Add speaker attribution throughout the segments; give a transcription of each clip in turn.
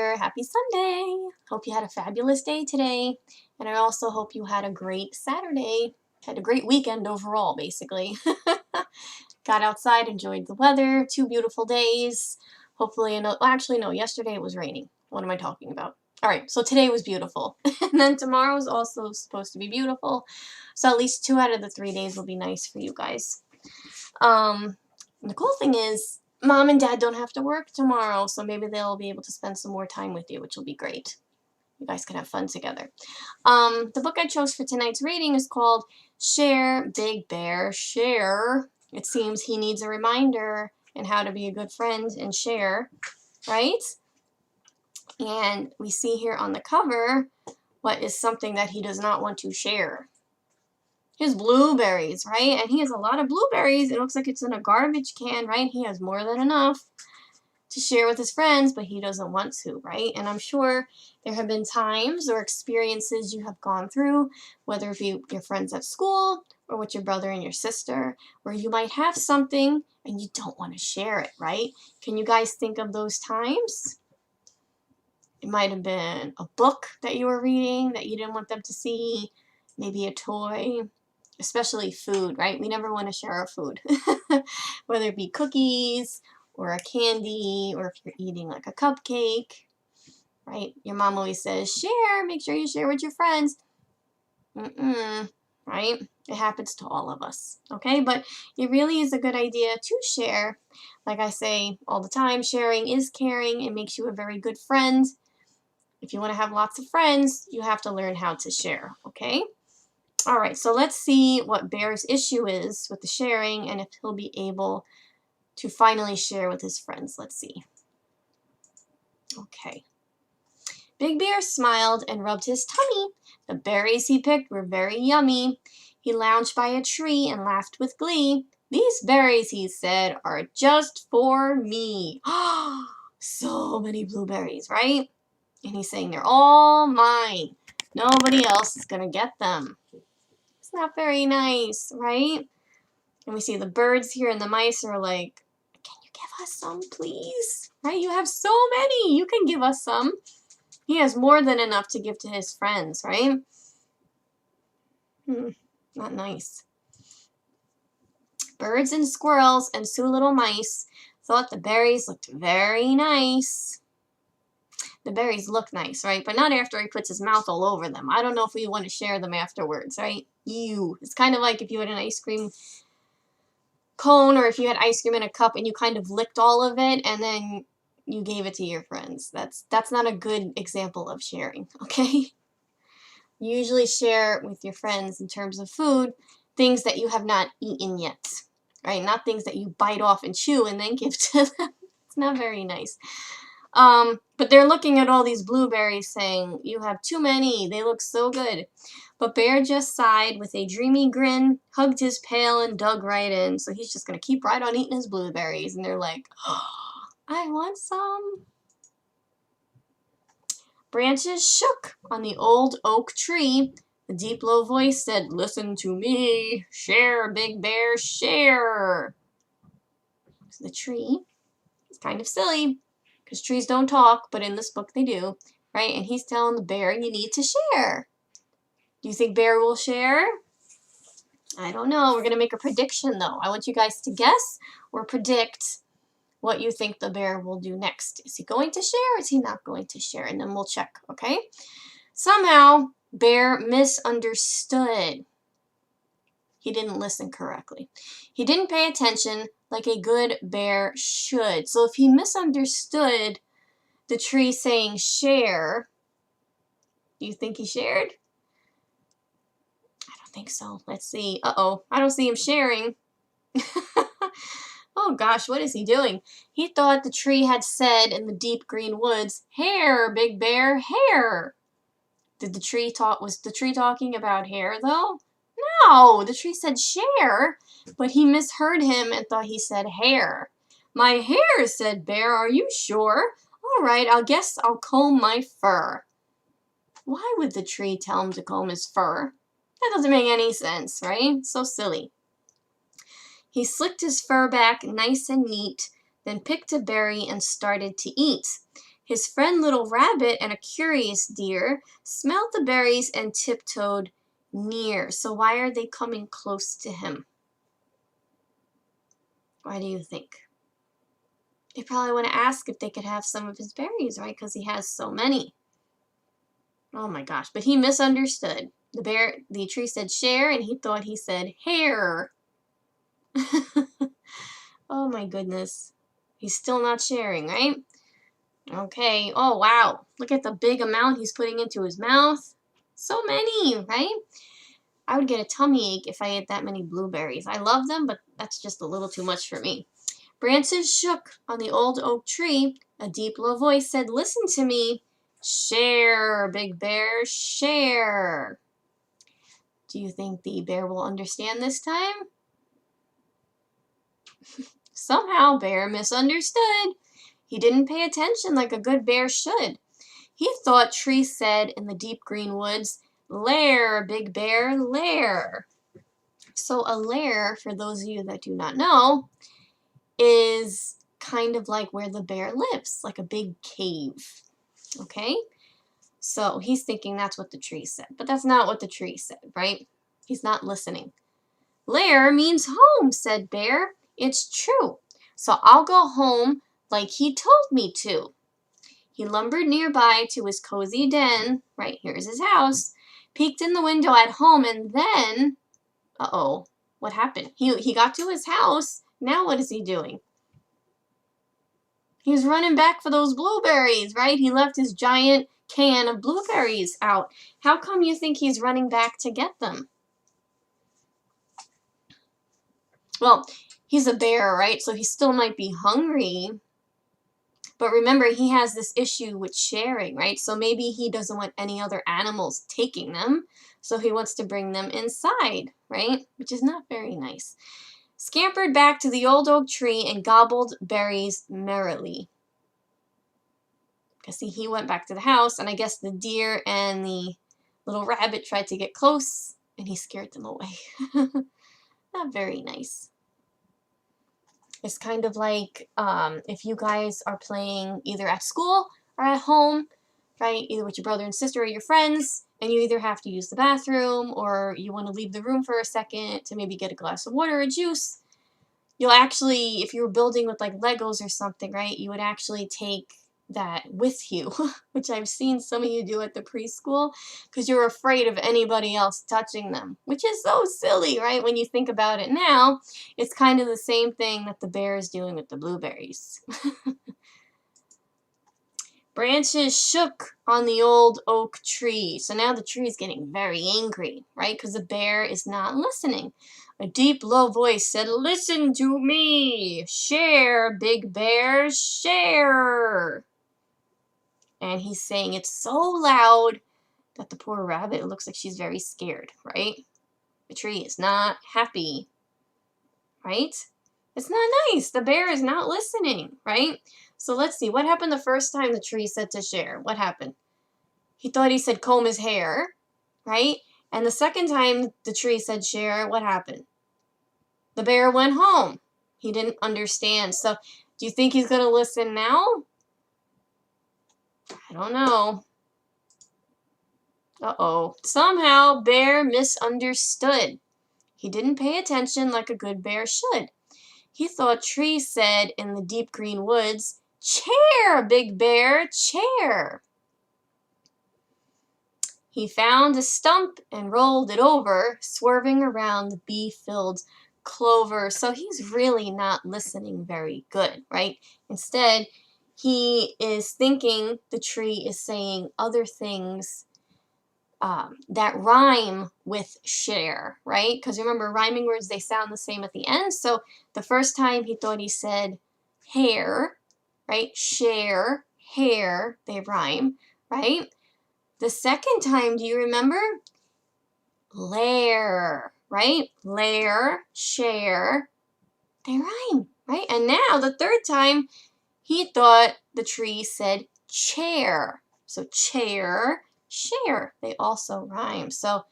Speaker 1: here. Happy Sunday. Hope you had a fabulous day today. And I also hope you had a great Saturday. Had a great weekend overall, basically. Got outside, enjoyed the weather. 2 beautiful days. Hopefully, actually, no, yesterday it was raining. What am I talking about? All right, so today was beautiful. And then tomorrow is also supposed to be beautiful. So at least 2 out of the 3 days will be nice for you guys. The cool thing is, Mom and Dad don't have to work tomorrow, so maybe they'll be able to spend some more time with you, which will be great. You guys can have fun together. The book I chose for tonight's reading is called Share, Big Bear, Share. It seems he needs a reminder in how to be a good friend and share, right? And we see here on the cover what is something that he does not want to share. His blueberries, right? And he has a lot of blueberries. It looks like it's in a garbage can, right? He has more than enough to share with his friends, but he doesn't want to, right? And I'm sure there have been times or experiences you have gone through, whether it be your friends at school or with your brother and your sister, where you might have something and you don't want to share it, right? Can you guys think of those times? It might have been a book that you were reading that you didn't want them to see, maybe a toy, especially food, right? We never want to share our food, whether it be cookies or a candy, or if you're eating like a cupcake, right? Your mom always says, share, make sure you share with your friends. Right? It happens to all of us, okay? But it really is a good idea to share. Like I say all the time, sharing is caring. It makes you a very good friend. If you want to have lots of friends, you have to learn how to share, okay? All right, so let's see what Bear's issue is with the sharing and if he'll be able to finally share with his friends. Let's see. Okay. Big Bear smiled and rubbed his tummy. The berries he picked were very yummy. He lounged by a tree and laughed with glee. These berries, he said, are just for me. So many blueberries, right? And he's saying they're all mine. Nobody else is going to get them. It's not very nice, right? And we see the birds here and the mice are like, can you give us some, please? Right? You have so many. You can give us some. He has more than enough to give to his friends, right? Not nice. Birds and squirrels and 2 little mice thought the berries looked very nice. The berries look nice, right? But not after he puts his mouth all over them. I don't know if we want to share them afterwards, right? Ew. It's kind of like if you had an ice cream cone or if you had ice cream in a cup and you kind of licked all of it and then you gave it to your friends. That's not a good example of sharing, okay? You usually share with your friends in terms of food things that you have not eaten yet, right? Not things that you bite off and chew and then give to them. It's not very nice. But they're looking at all these blueberries saying, you have too many, they look so good. But Bear just sighed with a dreamy grin, hugged his pail, and dug right in. So he's just going to keep right on eating his blueberries. And they're like, oh, I want some. Branches shook on the old oak tree. The deep low voice said, listen to me, share, Big Bear, share. So the tree is kind of silly, because trees don't talk, but in this book they do, right? And he's telling the bear, you need to share. Do you think Bear will share? I don't know. We're going to make a prediction, though. I want you guys to guess or predict what you think the bear will do next. Is he going to share or is he not going to share? And then we'll check, okay? Somehow, Bear misunderstood. He didn't listen correctly. He didn't pay attention like a good bear should. So if he misunderstood the tree saying share, do you think he shared? I don't think so. Let's see. Uh-oh. I don't see him sharing. Oh gosh, what is he doing? He thought the tree had said in the deep green woods, hair, Big Bear, hair. Was the tree talking about hair though? No, the tree said share, but he misheard him and thought he said hair. My hair, said Bear, are you sure? All right, I guess I'll comb my fur. Why would the tree tell him to comb his fur? That doesn't make any sense, right? So silly. He slicked his fur back nice and neat, then picked a berry and started to eat. His friend Little Rabbit and a curious deer smelled the berries and tiptoed near. So why are they coming close to him? Why do you think? They probably want to ask if they could have some of his berries, right? Because he has so many. Oh my gosh, but he misunderstood. The tree said share, and he thought he said hair. Oh my goodness. He's still not sharing, right? Okay. Oh, wow. Look at the big amount he's putting into his mouth. So many, right? I would get a tummy ache if I ate that many blueberries. I love them, but that's just a little too much for me. Branches shook on the old oak tree. A deep, low voice said, "Listen to me. Share, Big Bear, share." Do you think the bear will understand this time? Somehow, Bear misunderstood. He didn't pay attention like a good bear should. He thought Tree said in the deep green woods, "Lair, Big Bear, lair." So a lair, for those of you that do not know, is kind of like where the bear lives, like a big cave. Okay? So he's thinking that's what the tree said, but that's not what the tree said, right? He's not listening. "Lair means home," said Bear. "It's true. So I'll go home like he told me to." He lumbered nearby to his cozy den. Right, here's his house. Peeked in the window at home, and then, uh-oh, what happened? He got to his house. Now what is he doing? He's running back for those blueberries, right? He left his giant can of blueberries out. How come you think he's running back to get them? Well, he's a bear, right? So he still might be hungry. But remember, he has this issue with sharing, right? So maybe he doesn't want any other animals taking them. So he wants to bring them inside, right? Which is not very nice. Scampered back to the old oak tree and gobbled berries merrily. Because see, he went back to the house, and I guess the deer and the little rabbit tried to get close, and he scared them away. Not very nice. It's kind of like if you guys are playing either at school or at home, right? Either with your brother and sister or your friends, and you either have to use the bathroom or you want to leave the room for a second to maybe get a glass of water or juice. You'll actually, if you were building with like Legos or something, right, you would actually take that with you, which I've seen some of you do at the preschool, because you're afraid of anybody else touching them, which is so silly, right? When you think about it now, it's kind of the same thing that the bear is doing with the blueberries. Branches shook on the old oak tree. So now the tree is getting very angry, right? Because the bear is not listening. A deep, low voice said, "Listen to me. Share, Big Bear, share." And he's saying it so loud that the poor rabbit looks like she's very scared, right? The tree is not happy, right? It's not nice. The bear is not listening, right? So let's see. What happened the first time the tree said to share? What happened? He thought he said comb his hair, right? And the second time the tree said share, what happened? The bear went home. He didn't understand. So do you think he's going to listen now? I don't know. Uh-oh. Somehow Bear misunderstood. He didn't pay attention like a good bear should. He thought Tree said in the deep green woods, "Chair, Big Bear, chair." He found a stump and rolled it over, swerving around the bee-filled clover. So he's really not listening very good, right? Instead, he is thinking the tree is saying other things that rhyme with share, right? Because remember, rhyming words, they sound the same at the end. So the first time he thought he said hair, right? Share, hair, they rhyme, right? The second time, do you remember? Lair, right? Lair, share, they rhyme, right? And now the third time, he thought the tree said chair. So chair, share, they also rhyme. So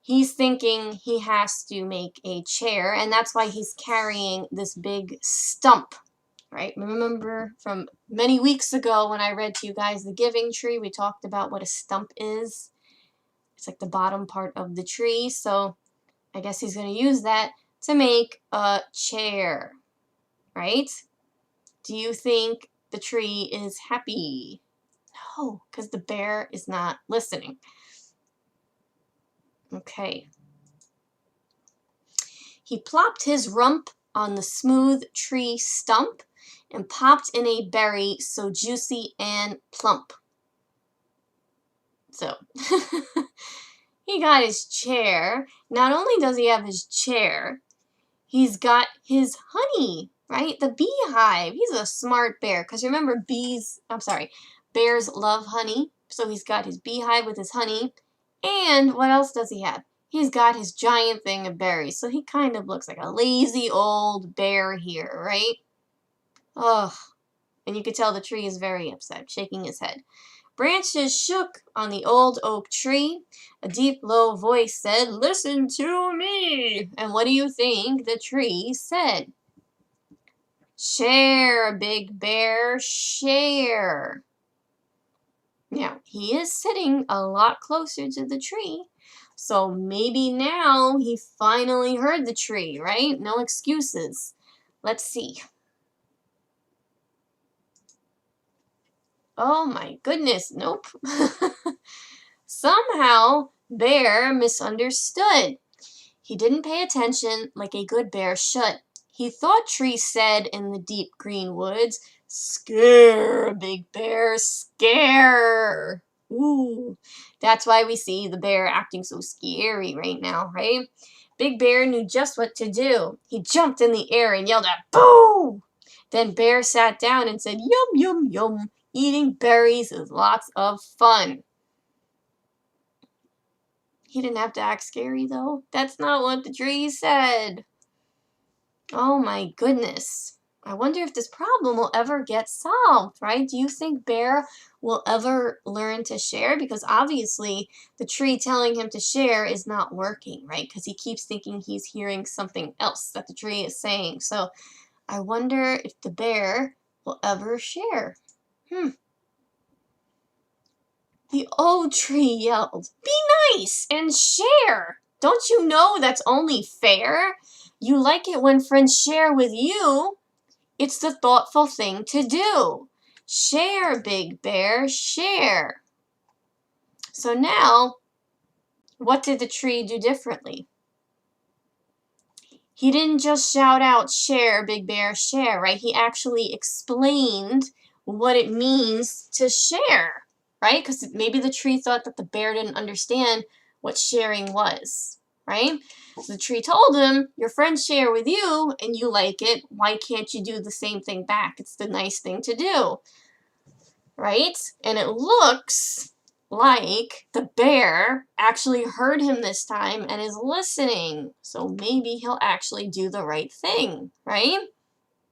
Speaker 1: he's thinking he has to make a chair, and that's why he's carrying this big stump, right? Remember from many weeks ago when I read to you guys the giving tree, we talked about what a stump is. It's like the bottom part of the tree. So I guess he's going to use that to make a chair, right? Do you think the tree is happy? No, because the bear is not listening. Okay. He plopped his rump on the smooth tree stump and popped in a berry so juicy and plump. So, he got his chair. Not only does he have his chair, he's got his honey, right? The beehive. He's a smart bear. Because remember, bears love honey. So he's got his beehive with his honey. And what else does he have? He's got his giant thing of berries. So he kind of looks like a lazy old bear here, right? Ugh. And you could tell the tree is very upset, shaking his head. Branches shook on the old oak tree. A deep, low voice said, "Listen to me." And what do you think the tree said? "Share, big bear, share." Now, he is sitting a lot closer to the tree, so maybe now he finally heard the tree, right? No excuses. Let's see. Oh my goodness, nope. Somehow, Bear misunderstood. He didn't pay attention like a good bear should. He thought Tree said in the deep green woods, "Scare, big bear, scare." Ooh, that's why we see the bear acting so scary right now, right? Big Bear knew just what to do. He jumped in the air and yelled out, "Boo!" Then Bear sat down and said, "Yum, yum, yum. Eating berries is lots of fun." He didn't have to act scary, though. That's not what the tree said. Oh my goodness. I wonder if this problem will ever get solved, right? Do you think Bear will ever learn to share? Because obviously the tree telling him to share is not working, right? Because he keeps thinking he's hearing something else that the tree is saying. So I wonder if the bear will ever share. The old tree yelled, "Be nice and share! Don't you know that's only fair? You like it when friends share with you. It's the thoughtful thing to do. Share, big bear, share." So now, what did the tree do differently? He didn't just shout out, "Share, big bear, share," right? He actually explained what it means to share, right? Because maybe the tree thought that the bear didn't understand what sharing was, right? So the tree told him, "Your friends share with you and you like it. Why can't you do the same thing back? It's the nice thing to do," right? And it looks like the bear actually heard him this time and is listening. So maybe he'll actually do the right thing, right?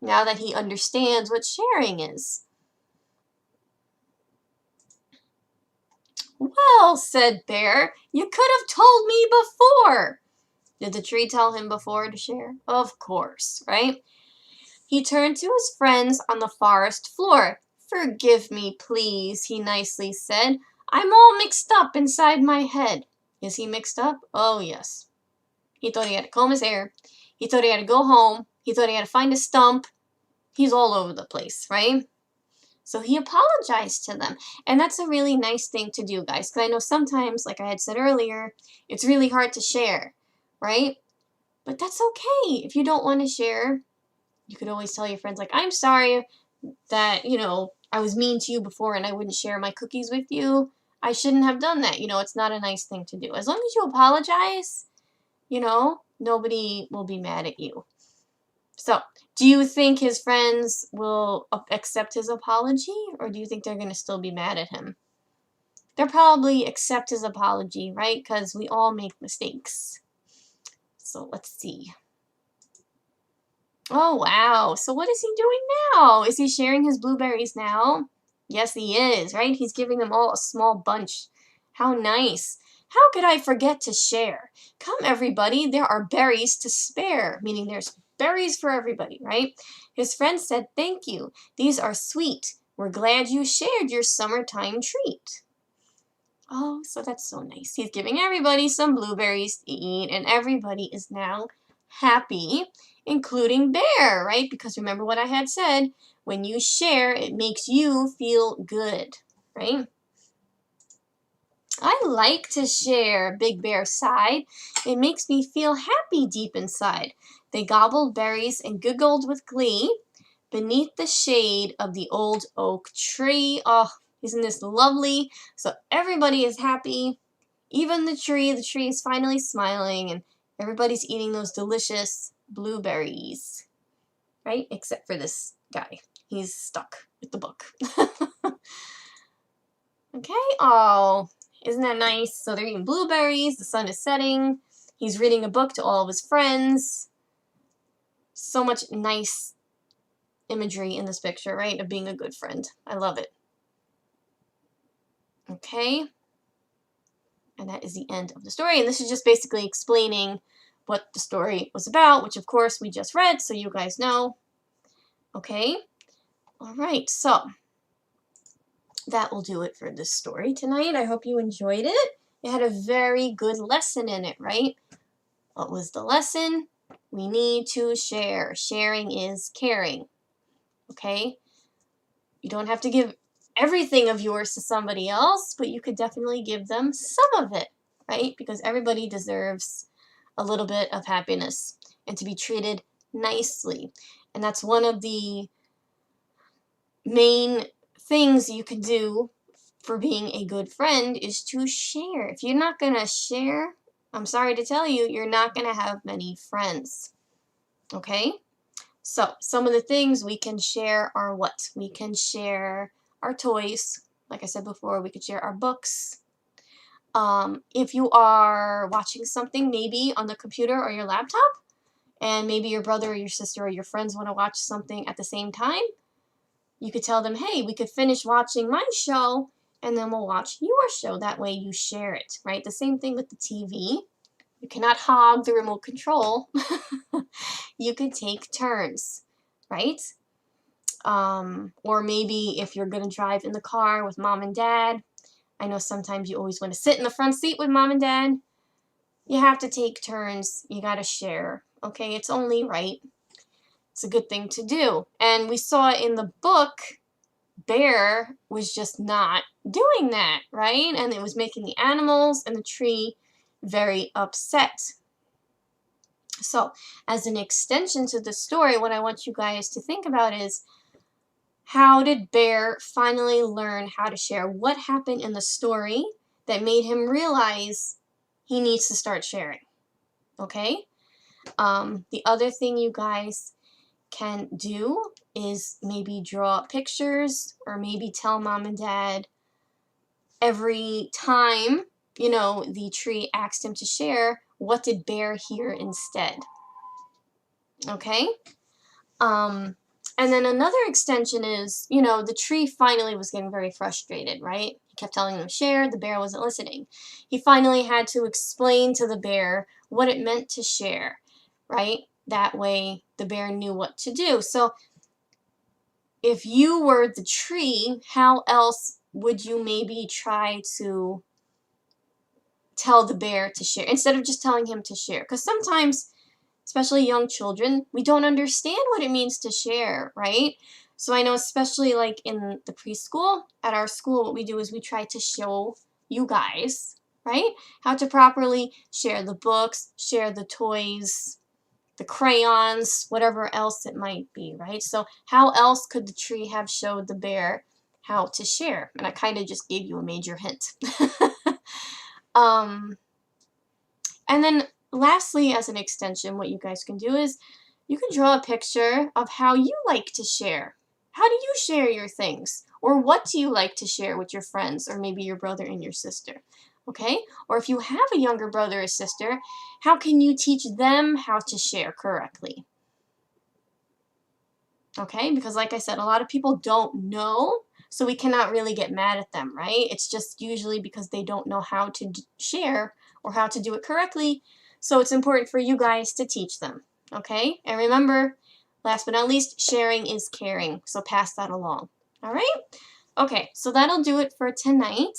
Speaker 1: Now that he understands what sharing is. "Well," said Bear, "you could have told me before." Did the tree tell him before to share? Of course, right? He turned to his friends on the forest floor. "Forgive me, please," he nicely said. "I'm all mixed up inside my head." Is he mixed up? Oh, yes. He thought he had to comb his hair. He thought he had to go home. He thought he had to find a stump. He's all over the place, right? So he apologized to them. And that's a really nice thing to do, guys. Because I know sometimes, like I had said earlier, it's really hard to share, right? But that's okay. If you don't want to share, you could always tell your friends, like, "I'm sorry that, I was mean to you before and I wouldn't share my cookies with you. I shouldn't have done that." It's not a nice thing to do. As long as you apologize, nobody will be mad at you. So, do you think his friends will accept his apology, or do you think they're going to still be mad at him? They'll probably accept his apology, right? Because we all make mistakes. So, let's see. Oh, wow. So what is he doing now? Is he sharing his blueberries now? Yes, he is, right? He's giving them all a small bunch. How nice. "How could I forget to share? Come, everybody, there are berries to spare," meaning there's berries for everybody, right? His friend said, "Thank you. These are sweet. We're glad you shared your summertime treat." Oh, so that's so nice. He's giving everybody some blueberries to eat, and everybody is now happy, including Bear, right? Because remember what I had said, when you share, it makes you feel good, right? "I like to share," Big Bear sighed. "It makes me feel happy deep inside." They gobbled berries and giggled with glee beneath the shade of the old oak tree. Oh, isn't this lovely? So everybody is happy. Even the tree. The tree is finally smiling, and everybody's eating those delicious blueberries, right? Except for this guy. He's stuck with the book. Okay. Oh, isn't that nice? So they're eating blueberries. The sun is setting. He's reading a book to all of his friends. So much nice imagery in this picture, right? Of being a good friend. I love it. Okay. And that is the end of the story. And this is just basically explaining what the story was about, which of course we just read, so you guys know. Okay. All right. So that will do it for this story tonight. I hope you enjoyed it. It had a very good lesson in it, right? What was the lesson? We need to share. Sharing is caring. Okay? You don't have to give everything of yours to somebody else, but you could definitely give them some of it, right? Because everybody deserves a little bit of happiness and to be treated nicely. And that's one of the main things you can do for being a good friend is to share. If you're not going to share, I'm sorry to tell you, you're not going to have many friends. Okay? So, some of the things we can share are what? We can share our toys. Like I said before, we could share our books. If you are watching something maybe on the computer or your laptop, and maybe your brother or your sister or your friends want to watch something at the same time, you could tell them, "Hey, we could finish watching my show, and then we'll watch your show." That way you share it, right? The same thing with the TV. You cannot hog the remote control. You could take turns, right? Or maybe if you're going to drive in the car with mom and dad, I know sometimes you always want to sit in the front seat with mom and dad. You have to take turns. You got to share. Okay, it's only right. It's a good thing to do. And we saw in the book, Bear was just not doing that, right? And it was making the animals and the tree very upset. So, as an extension to the story, what I want you guys to think about is, how did Bear finally learn how to share? What happened in the story that made him realize he needs to start sharing? Okay? The other thing you guys can do is maybe draw pictures, or maybe tell mom and dad every time, the tree asked him to share, what did Bear hear instead? Okay? And then another extension is, the tree finally was getting very frustrated, right? He kept telling them to share, the bear wasn't listening. He finally had to explain to the bear what it meant to share, right? That way the bear knew what to do. So if you were the tree, how else would you maybe try to tell the bear to share instead of just telling him to share? Because sometimes, especially young children, we don't understand what it means to share, right? So I know, especially like in the preschool, at our school, what we do is we try to show you guys, right, how to properly share the books, share the toys, the crayons, whatever else it might be, right? So how else could the tree have showed the bear how to share? And I kind of just gave you a major hint. And then lastly, as an extension, what you guys can do is you can draw a picture of how you like to share. How do you share your things? Or what do you like to share with your friends, or maybe your brother and your sister? Okay? Or if you have a younger brother or sister, how can you teach them how to share correctly? Okay? Because like I said, a lot of people don't know, so we cannot really get mad at them, right? It's just usually because they don't know how to share or how to do it correctly. So it's important for you guys to teach them. Okay? And remember, last but not least, sharing is caring. So pass that along. All right? Okay, so that'll do it for tonight.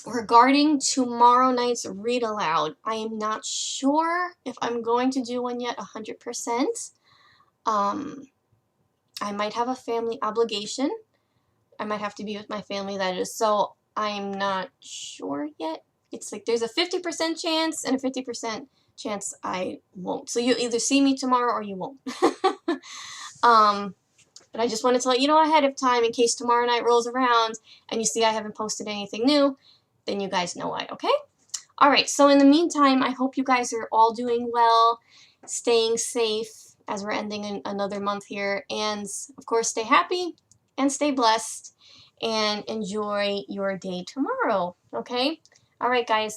Speaker 1: Regarding tomorrow night's read aloud, I am not sure if I'm going to do one yet 100%. I might have a family obligation. I might have to be with my family, that is. So I'm not sure yet. It's like there's a 50% chance and a 50% chance I won't. So you'll either see me tomorrow or you won't. But I just wanted to let you know ahead of time in case tomorrow night rolls around and you see I haven't posted anything new, then you guys know why, okay? All right, so in the meantime, I hope you guys are all doing well, staying safe as we're ending another month here, and of course, stay happy and stay blessed and enjoy your day tomorrow, okay? All right, guys.